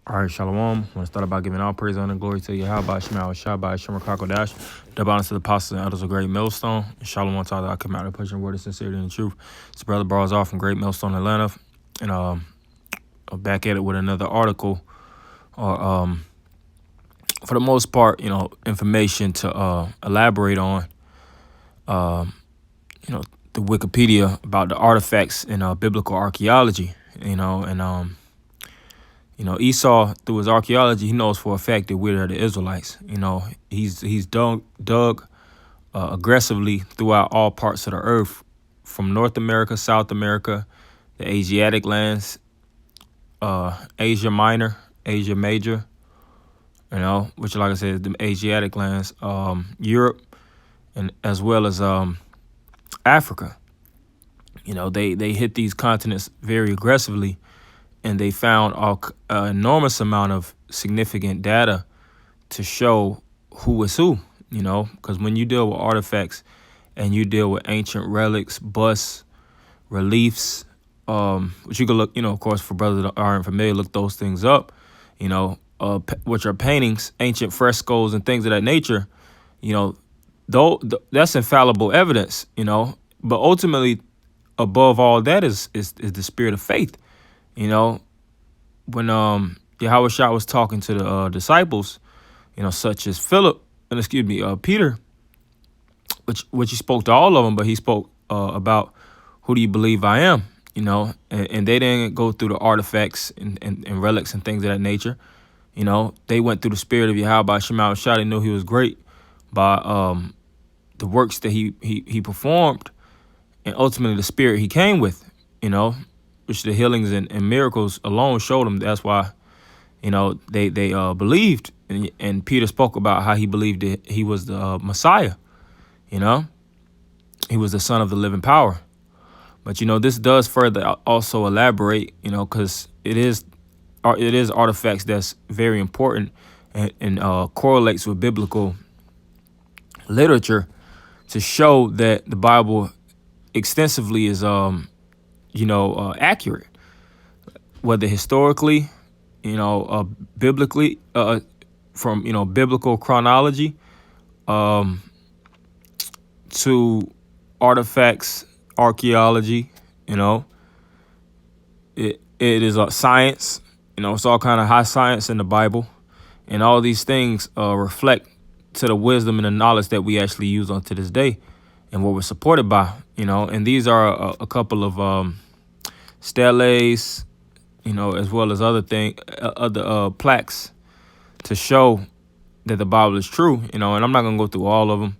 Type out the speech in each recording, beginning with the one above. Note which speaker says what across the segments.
Speaker 1: All right, Shalom. I want to start by giving all praise, honor, and glory to you. How about Shema Shabbat, Shema Dash, the bonus to the apostles and elders of Great Millstone. And Shalom to all that I come out of pushing word of sincerity and truth. It's Brother Bars off from Great Millstone, Atlanta. And I'm back at it with another article, or for the most part, information to elaborate on, the Wikipedia about the artifacts in biblical archaeology, Esau, through his archaeology, he knows for a fact that we're the Israelites. He's dug aggressively throughout all parts of the earth, from North America, South America, the Asiatic lands, Asia Minor, Asia Major, which, like I said, is the Asiatic lands, Europe, and as well as Africa. They hit these continents very aggressively, and they found an enormous amount of significant data to show who is who, because when you deal with artifacts and you deal with ancient relics, busts, reliefs, which you can look, of course, for brothers that aren't familiar, look those things up, which are paintings, ancient frescoes, and things of that nature, that's infallible evidence, but ultimately, above all that is the spirit of faith. When Yahweh Shah was talking to the disciples, such as Peter, which he spoke to all of them, but he spoke about who do you believe I am, and they didn't go through the artifacts and relics and things of that nature. They went through the spirit of Yahweh Shema Shah. They knew he was great by the works that he performed, and ultimately the spirit he came with, which the healings and miracles alone showed them. That's why, they believed. And Peter spoke about how he believed that he was the Messiah. He was the Son of the living power. But, this does further also elaborate, because it is artifacts that's very important and correlates with biblical literature to show that the Bible extensively is accurate, whether historically, biblically, from biblical chronology, to artifacts, archaeology. It is science. It's all kind of high science in the Bible, and all these things reflect to the wisdom and the knowledge that we actually use on to this day, and what we're supported by. And these are a couple of steles, as well as other plaques to show that the Bible is true, and I'm not going to go through all of them,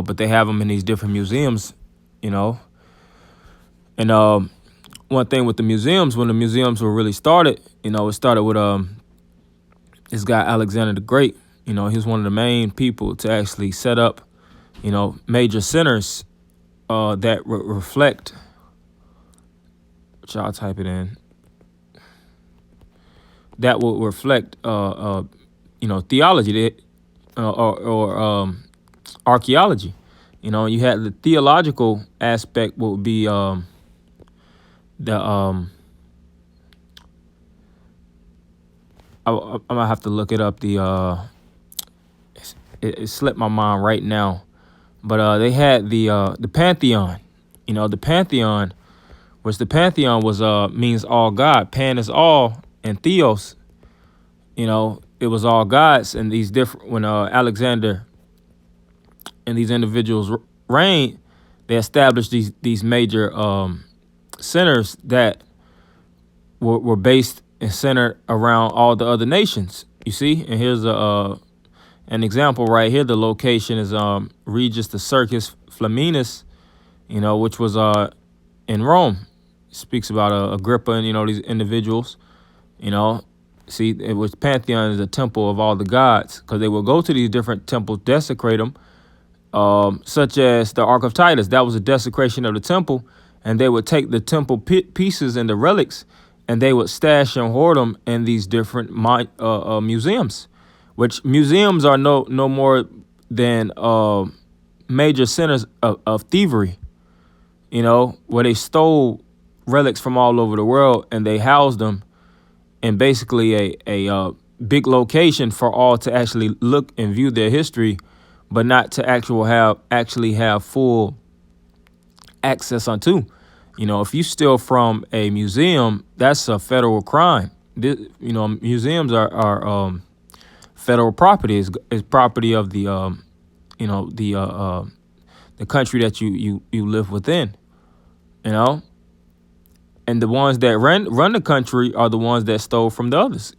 Speaker 1: but they have them in these different museums, and one thing with the museums, when the museums were really started, it started with this guy, Alexander the Great. He was one of the main people to actually set up, major centers that reflect, which I'll type it in, that will reflect, theology or archaeology. You had the theological aspect, what would be I'm gonna have to look it up. It slipped my mind right now, but they had the Pantheon. The Pantheon, which the Pantheon was means all God. Pan is all, and Theos, it was all gods. And these different, when Alexander and these individuals reigned, they established these major centers that were based and centered around all the other nations. You see, and here's an example right here. The location is Regis the Circus Flaminus, which was in Rome. It speaks about Agrippa and these individuals. See, it was Pantheon is a temple of all the gods, because they would go to these different temples, desecrate them, such as the Ark of Titus. That was a desecration of the temple, and they would take the temple pieces and the relics, and they would stash and hoard them in these different museums, which museums are no more than major centers of thievery, where they stole relics from all over the world and they housed them and basically a big location for all to actually look and view their history, but not to actually have full access onto. If you steal from a museum, that's a federal crime. Museums are federal property. Is property of the the country that you live within. And the ones that run the country are the ones that stole from the others.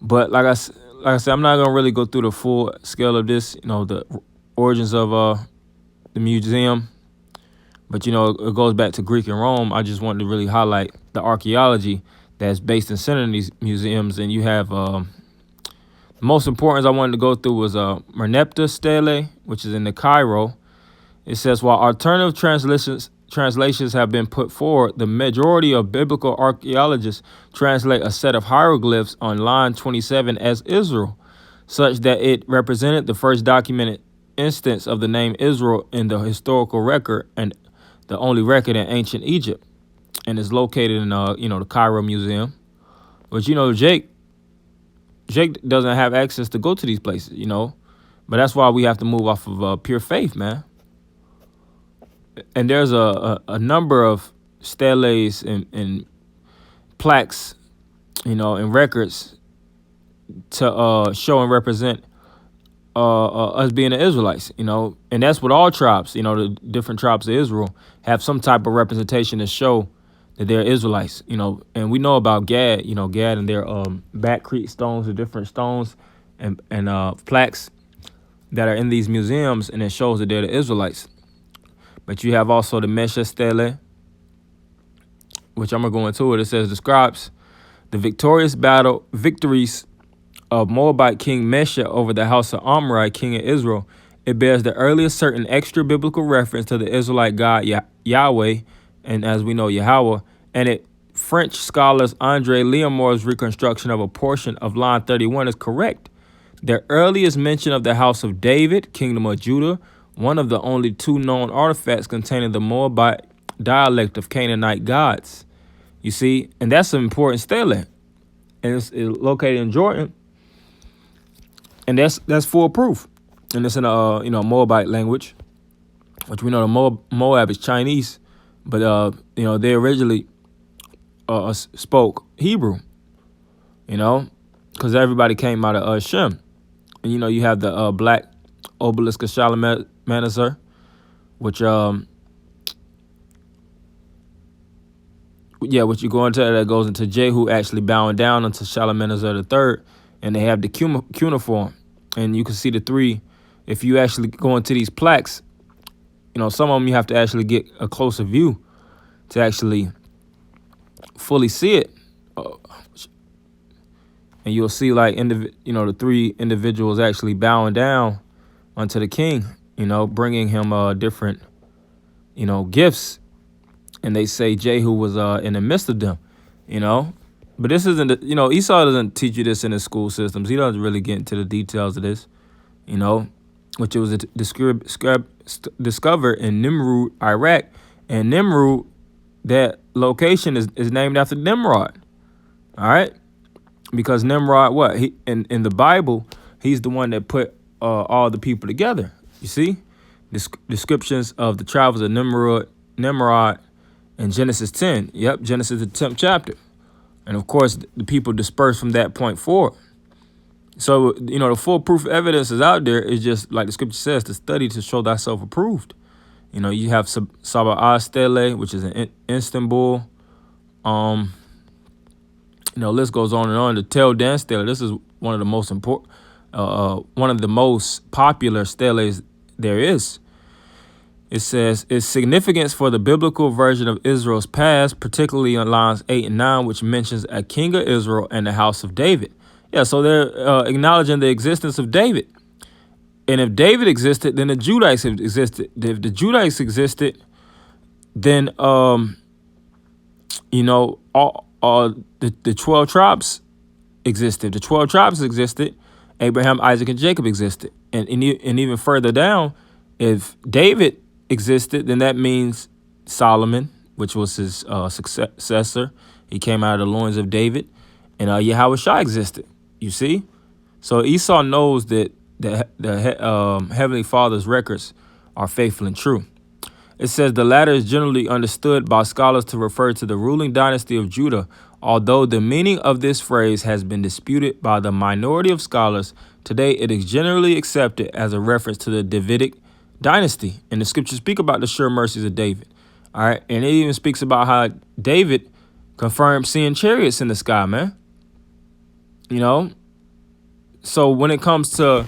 Speaker 1: But like I said, I'm not gonna really go through the full scale of this. The origins of the museum. But it goes back to Greek and Rome. I just wanted to really highlight the archaeology that's based and centered in these museums. And you have the most important I wanted to go through was Merneptah Stele, which is in the Cairo. It says, while alternative translations have been put forward, the majority of biblical archaeologists translate a set of hieroglyphs on line 27 as Israel, such that it represented the first documented instance of the name Israel in the historical record and the only record in ancient Egypt, and is located in the Cairo Museum. But Jake doesn't have access to go to these places, but that's why we have to move off of pure faith, man. And there's a number of steles and plaques, and records to show and represent us being the Israelites, and that's what all tribes, the different tribes of Israel have some type of representation to show that they're Israelites, and we know about Gad, Gad and their backcrete stones, the different stones and plaques that are in these museums, and it shows that they're the Israelites. But you have also the Mesha Stele, which I'm gonna go into it. It says describes the victories of Moabite King Mesha over the house of Omri, king of Israel. It bears the earliest certain extra biblical reference to the Israelite God Yahweh, and as we know, Yahweh. And French scholars Andre Leomore's reconstruction of a portion of line 31 is correct. The earliest mention of the house of David, kingdom of Judah, one of the only two known artifacts containing the Moabite dialect of Canaanite gods. You see, and that's an important stele, and it's located in Jordan. And that's foolproof, and it's in a Moabite language, which we know the Moab is Chinese, but they originally spoke Hebrew, because everybody came out of Shem, and you have the black obelisk of Shalmaneser, which what you go into that goes into Jehu actually bowing down unto Shalmaneser III, and they have the cuneiform. And you can see the three. If you actually go into these plaques, some of them you have to actually get a closer view to actually fully see it. And you'll see like the three individuals actually bowing down unto the king, bringing him different, gifts. And they say Jehu was in the midst of them, But this isn't, Esau doesn't teach you this in his school systems. He doesn't really get into the details of this, which it was discovered in Nimrud, Iraq. And Nimrud, that location is named after Nimrod. All right? Because Nimrod, he in the Bible, he's the one that put all the people together. You see? Descriptions of the tribes of Nimrod in Genesis 10. Yep, Genesis the 10th chapter. And of course, the people dispersed from that point forward. So, the foolproof evidence is out there. It's just like the scripture says, to study to show thyself approved. You have Sabah Stele, which is in Istanbul. List goes on and on. The Tel Dan Stele, this is one of the most important, one of the most popular steles there is. It says, its significance for the biblical version of Israel's past, particularly on lines 8 and 9, which mentions a king of Israel and the house of David. Yeah, so they're acknowledging the existence of David. And if David existed, then the Judites existed. If the Judites existed, then, all the 12 tribes existed. The 12 tribes existed. Abraham, Isaac, and Jacob existed. And even further down, if David existed, then that means Solomon, which was his successor. He came out of the loins of David. and Yahweh Shai existed. You see? So Esau knows that the Heavenly Father's records are faithful and true. It says the latter is generally understood by scholars to refer to the ruling dynasty of Judah, although the meaning of this phrase has been disputed by the minority of scholars. Today, it is generally accepted as a reference to the Davidic dynasty, and the scriptures speak about the sure mercies of David. All right, and it even speaks about how David confirmed seeing chariots in the sky, man. You know, so when it comes to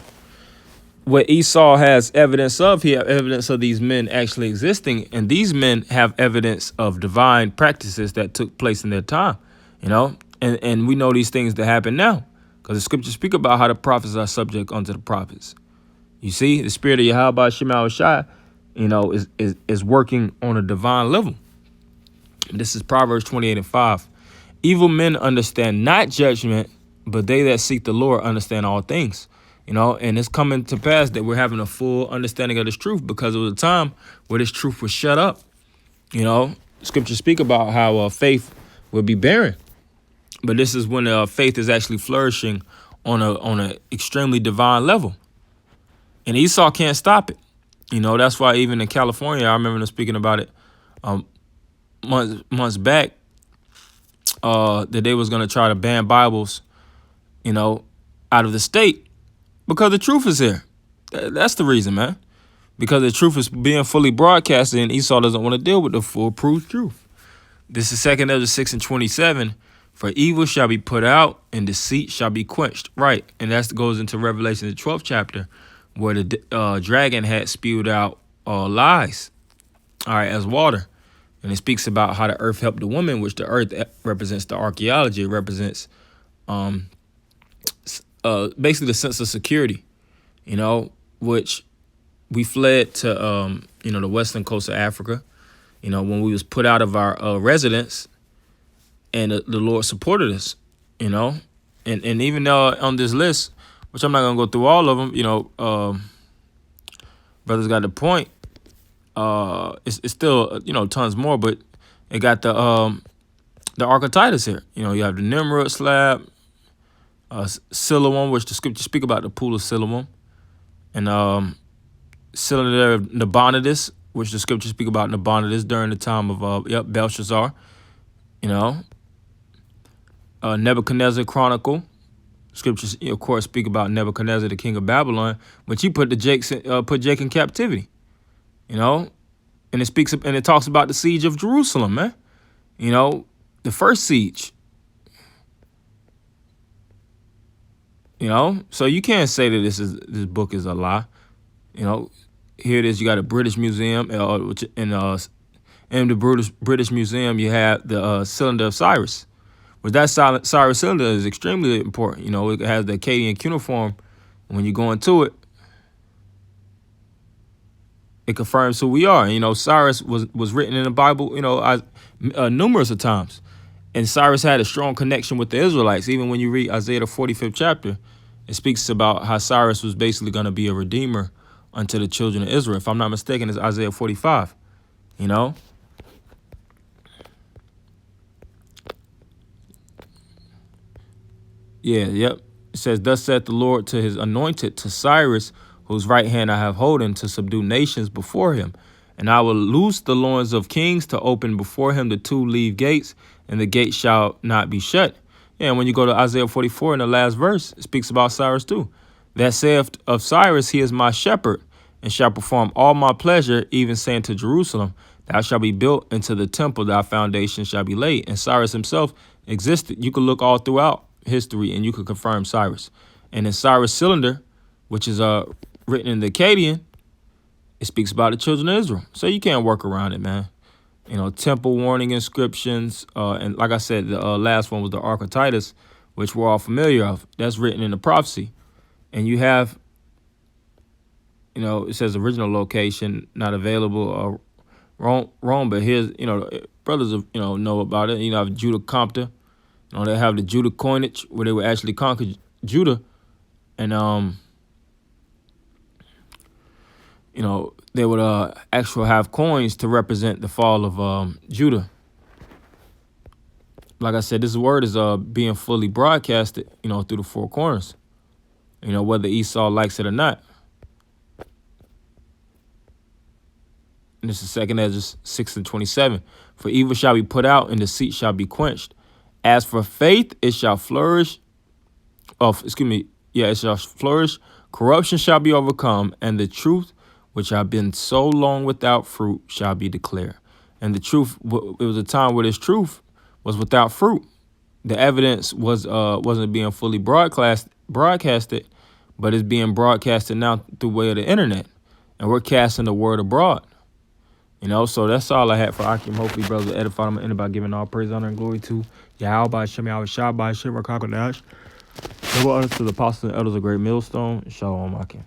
Speaker 1: what Esau has evidence of, he have evidence of these men actually existing, and these men have evidence of divine practices that took place in their time, you know, and we know these things that happen now because the scriptures speak about how the prophets are subject unto the prophets. You see, the spirit of Yahweh Shema Shai, you know, is working on a divine level. This is Proverbs 28:5. Evil men understand not judgment, but they that seek the Lord understand all things. You know, and it's coming to pass that we're having a full understanding of this truth because it was a time where this truth was shut up. You know, scriptures speak about how faith will be barren, but this is when faith is actually flourishing on a extremely divine level, and Esau can't stop it. You know, that's why even in California, I remember them speaking about it months back, that they was going to try to ban Bibles, you know, out of the state. Because the truth is here. That's the reason, man. Because the truth is being fully broadcasted and Esau doesn't want to deal with the foolproof truth. This is 2 Ezra 6:27. For evil shall be put out and deceit shall be quenched. Right. And that goes into Revelation, the 12th chapter, where the dragon had spewed out lies, all right, as water. And it speaks about how the earth helped the woman, which the earth represents the archaeology. It represents basically the sense of security, you know, which we fled to, you know, the western coast of Africa, you know, when we was put out of our residence, and the Lord supported us, you know, and even on this list, which I'm not going to go through all of them, you know, brothers got the point. It's still, you know, tons more, but it got the Archeology here. You know, you have the Nimrod slab, Siloam, which the scriptures speak about the pool of Siloam, and cylinder of Nabonidus, which the scriptures speak about Nabonidus during the time of Belshazzar. You know, Nebuchadnezzar Chronicle. Scriptures, of course, speak about Nebuchadnezzar, the king of Babylon, which he put Jake in captivity. You know, and it talks about the siege of Jerusalem, man. You know, the first siege. You know, so you can't say that this book is a lie. You know, here it is. You got a British Museum, which in the British Museum you have the cylinder of Cyrus, which that Cyrus cylinder is extremely important. You know, it has the Akkadian cuneiform. When you go into it, it confirms who we are. You know, Cyrus was written in the Bible, you know, numerous of times. And Cyrus had a strong connection with the Israelites. Even when you read Isaiah, the 45th chapter, it speaks about how Cyrus was basically going to be a redeemer unto the children of Israel. If I'm not mistaken, it's Isaiah 45, you know? Yeah, yep. It says, thus saith the Lord to his anointed, to Cyrus, whose right hand I have holden, to subdue nations before him. And I will loose the loins of kings, to open before him the two-leaved gates, and the gate shall not be shut. Yeah, and when you go to Isaiah 44 in the last verse, it speaks about Cyrus too. That saith of Cyrus, he is my shepherd, and shall perform all my pleasure, even saying to Jerusalem, thou shalt be built into the temple, thy foundation shall be laid. And Cyrus himself existed. You could look all throughout history and you could confirm Cyrus. And in Cyrus cylinder, which is written in the Akkadian, it speaks about the children of Israel. So you can't work around it, man. You know, temple warning inscriptions. And like I said, the last one was the Archeology, which we're all familiar of. That's written in the prophecy. And you have, you know, it says original location not available, wrong. But here's, you know, brothers, you know about it. You know, have Judah Compta. You know, they have the Judah coinage where they would actually conquer Judah. And, you know, they would actually have coins to represent the fall of Judah. like I said, this word is being fully broadcasted, through the four corners. Whether Esau likes it or not. And this is 2 Ezra 6:27. For evil shall be put out, and deceit shall be quenched. As for faith, it shall flourish. It shall flourish. Corruption shall be overcome, and the truth, which have been so long without fruit, shall be declared. And the truth, it was a time where this truth was without fruit. The evidence wasn't being fully broadcasted, but it's being broadcasted now through way of the internet, and we're casting the word abroad. So that's all I had for Akim. Hopefully, brothers, edify them and by giving all praise, honor, and glory to Yahweh by Shem, Yahweh Shah by Shem, Rakakadash. To the apostles and elders of Great Millstone. Shalom, Akim.